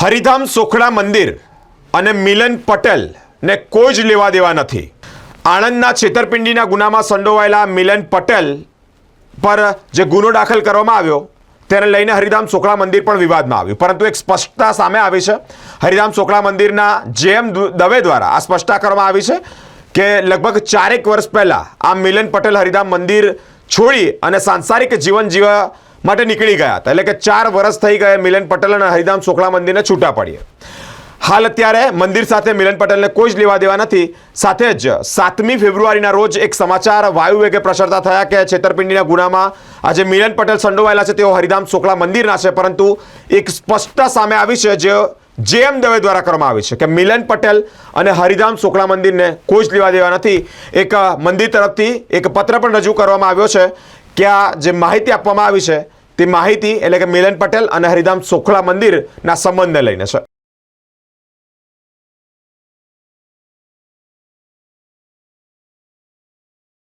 હરિધામ સોખડા મંદિર અને મિલન પટેલને કોઈ જ લેવા દેવા નથી. આણંદના છેતરપિંડીના ગુનામાં સંડોવાયેલા મિલન પટેલ પર જે ગુનો દાખલ કરવામાં આવ્યો તેને લઈને હરિધામ સોખડા મંદિર પણ વિવાદમાં આવ્યું, પરંતુ એક સ્પષ્ટતા સામે આવી છે. હરિધામ સોખડા મંદિરના જેએમ દવે દ્વારા આ સ્પષ્ટતા કરવામાં આવી છે કે લગભગ 4 વર્ષ પહેલાં આ મિલન પટેલ હરિધામ મંદિર છોડી અને સાંસારિક જીવન જીવવા માટે નીકળી ગયા હતા. એટલે કે 4 વર્ષ થઈ ગયા મિલન પટેલ અને હરિધામ સોખડા મંદિરને છૂટા પડીએ. હાલ અત્યારે મંદિર સાથે મિલન પટેલને કોઈ જ લેવા દેવા નથી. સાથે જ 7મી ફેબ્રુઆરીના રોજ એક સમાચાર વાયુવેગે પ્રસરતા થયા કે છેતરપિંડીના ગુનામાં આજે મિલન પટેલ સંડોવાયેલા છે, તેઓ હરિધામ સોખડા મંદિરના છે. પરંતુ એક સ્પષ્ટતા સામે આવી છે જે જેએમ દવે દ્વારા કરવામાં આવી છે કે મિલન પટેલ અને હરિધામ સોખડા મંદિરને કોઈ જ લેવા દેવા નથી. એક મંદિર તરફથી એક પત્ર પણ રજૂ કરવામાં આવ્યો છે કે આ જે માહિતી આપવામાં આવી છે તે માહિતી એટલે કે મિલન પટેલ અને હરિધામ સોખડા મંદિરના સંબંધને લઈને છે.